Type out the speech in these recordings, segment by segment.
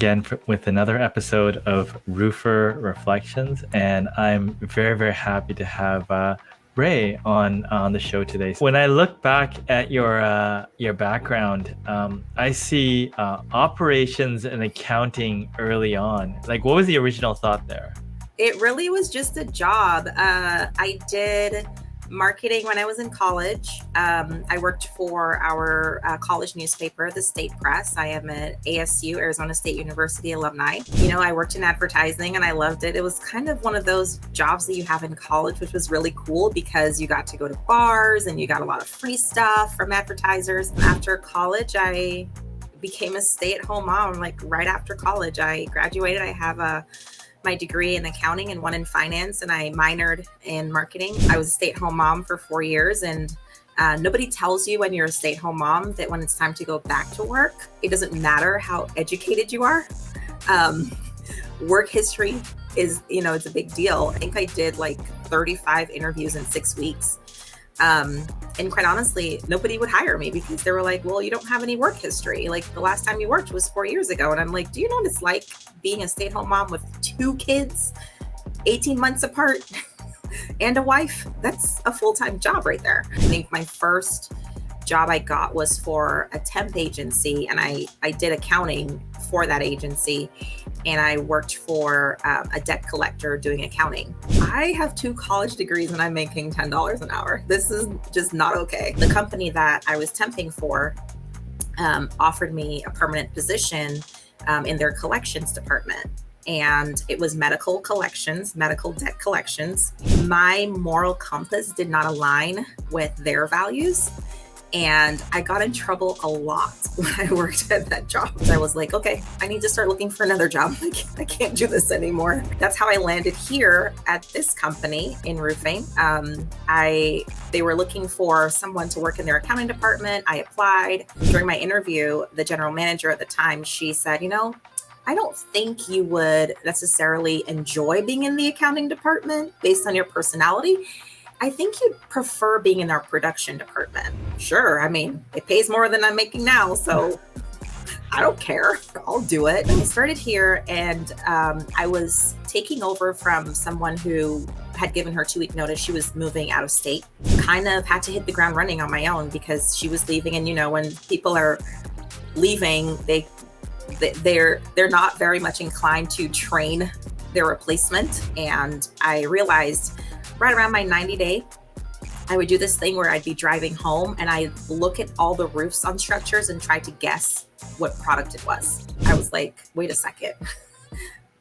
again with another episode of Roofer Reflections, and I'm very, very happy to have Rae on the show today. When I look back at your background, I see operations and accounting early on. Like, what was the original thought there? It really was just a job. I did marketing when I was in college. I worked for our college newspaper, the State Press. I am an ASU, Arizona State University alumni. I worked in advertising and I loved it. It was kind of one of those jobs that you have in college, which was really cool because you got to go to bars and you got a lot of free stuff from advertisers. After college, I became a stay-at-home mom. Like right after college, I graduated. I have my degree in accounting and one in finance, and I minored in marketing. I was a stay-at-home mom for 4 years, and nobody tells you when you're a stay-at-home mom that when it's time to go back to work, it doesn't matter how educated you are. Work history is, it's a big deal. I think I did like 35 interviews in 6 weeks. And quite honestly, nobody would hire me because they were like, well, you don't have any work history. Like the last time you worked was 4 years ago. And I'm like, do you know what it's like being a stay-at-home mom with 2 kids, 18 months apart, and a wife? That's a full-time job right there. I think my first job I got was for a temp agency, and I did accounting for that agency. And I worked for a debt collector doing accounting. I have 2 college degrees and I'm making $10 an hour. This is just not okay. The company that I was temping for offered me a permanent position in their collections department. And it was medical collections, medical debt collections. My moral compass did not align with their values. And I got in trouble a lot when I worked at that job. I was like, okay, I need to start looking for another job. I can't do this anymore. That's how I landed here at this company in roofing. They were looking for someone to work in their accounting department. I applied. During my interview, the general manager at the time, she said, I don't think you would necessarily enjoy being in the accounting department based on your personality. I think you'd prefer being in our production department. Sure, I mean, it pays more than I'm making now, so I don't care. I'll do it. I started here and I was taking over from someone who had given her 2-week notice. She was moving out of state. Kind of had to hit the ground running on my own because she was leaving. And when people are leaving, they're not very much inclined to train their replacement. And I realized right around my 90-day, I would do this thing where I'd be driving home and I'd look at all the roofs on structures and try to guess what product it was. I was like, wait a second,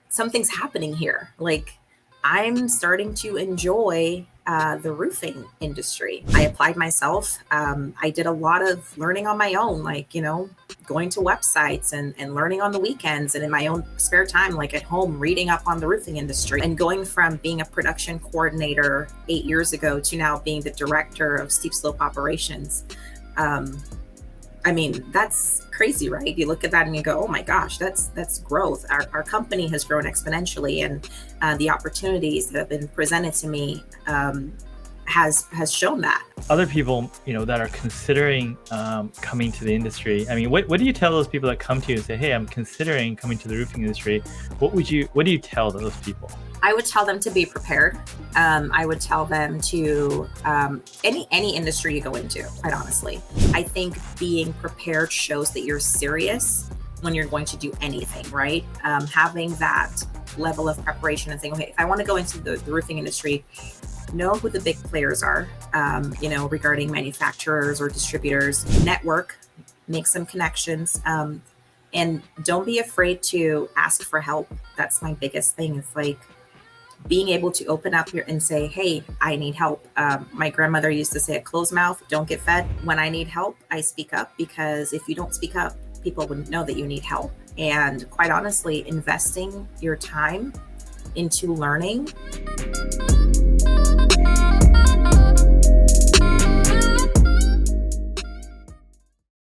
something's happening here. Like, I'm starting to enjoy the roofing industry. I applied myself. I did a lot of learning on my own, like, going to websites and learning on the weekends and in my own spare time, like at home, reading up on the roofing industry, and going from being a production coordinator 8 years ago to now being the director of steep slope operations. I mean, that's crazy, right? You look at that and you go, oh my gosh, that's growth. Our company has grown exponentially, and the opportunities that have been presented to me has shown that. Other people, that are considering coming to the industry. I mean, what do you tell those people that come to you and say, hey, I'm considering coming to the roofing industry? What do you tell those people? I would tell them to be prepared. I would tell them to any industry you go into, quite honestly. I think being prepared shows that you're serious when you're going to do anything, right? Having that level of preparation and saying, okay, if I want to go into the roofing industry, know who the big players are, regarding manufacturers or distributors, network, make some connections, and don't be afraid to ask for help. That's my biggest thing. It's like being able to open up here and say, hey, I need help. My grandmother used to say, a closed mouth don't get fed. When I need help, I speak up, because if you don't speak up, people wouldn't know that you need help. And quite honestly, investing your time into learning